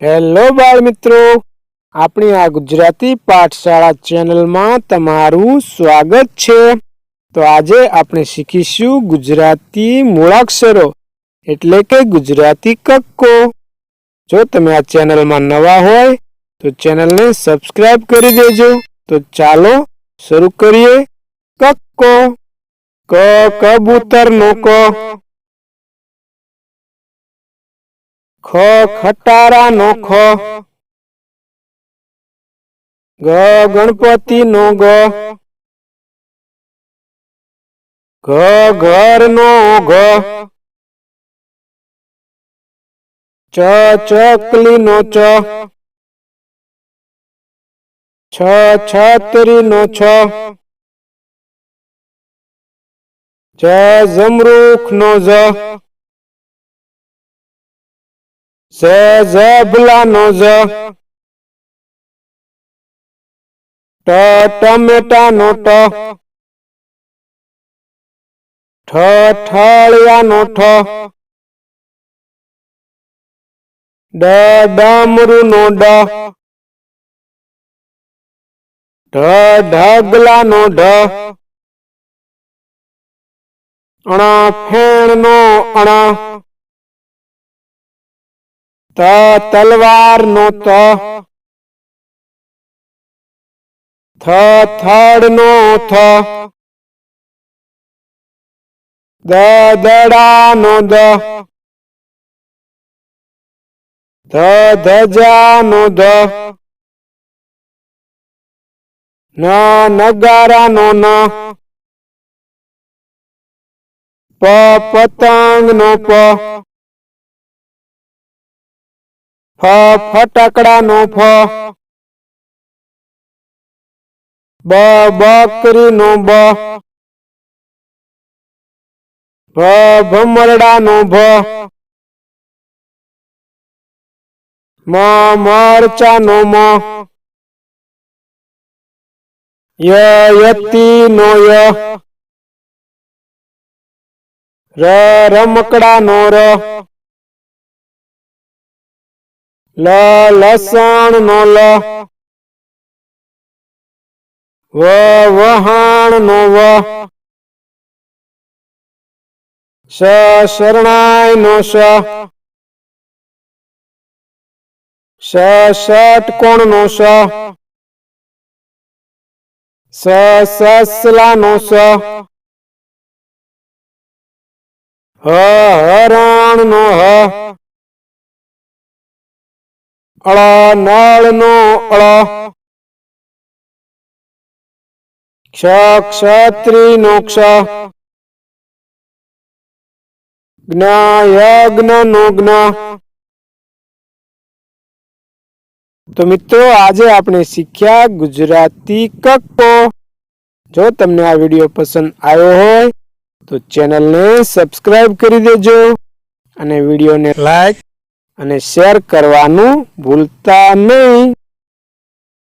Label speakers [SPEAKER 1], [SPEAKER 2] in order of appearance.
[SPEAKER 1] Hello बाळ मित्रों, अपनी आ गुजराती पाठशाला चेनल में तमारू स्वागत छे। तो आजे आपणे शीखीशु गुजराती मूळाक्षरो एटले के गुजराती कक्को। जो तमे आ चेनल में नवा होय तो चेनल ने सब्सक्राइब करी देजो। तो चालो शुरू करिए। कक्को। क कबूतर नो क। ख खटारा नो ख। ग गणपति नो ग। घ घर नो घ। च चकली नो च। छ छतरी नो छ। ज जमरूख नो ज। ज जबला नो ज। ट टमेटा नो ट। ठ ठलिया नो ठ। ड डमरू नो ड। ढ ढगला नो ढ। अण फेण नो अण। त तलवार नो त। थ थड़ नो थ। The Dara know the. ध धजा नो ध। न नगारा नो न। प पतंग नो प। फ फटाकड़ा नो फ। ब बकरी नो ब। भ भमरड़ा नो भ। म मरचा नो म। य यती नो य। र रमकड़ा नो र। ल लसण नो ल। व वहाण नो व। श शरणाई नो श। ष षटकोण नो ष। स ससला नो स। ह हरण नो ह। अळ नळ नो अळ। क्ष क्षत्री नो क्ष। ज्ञ यज्ञ नो ज्ञ। तो मित्रों आज आपने सीख्या गुजराती कक्को। जो तमने आ वीडियो पसंद आयो हो तो चैनल ने सब्सक्राइब करी देजो अने वीडियो ने लाइक अने शेर करवानुं भूलता नहीं।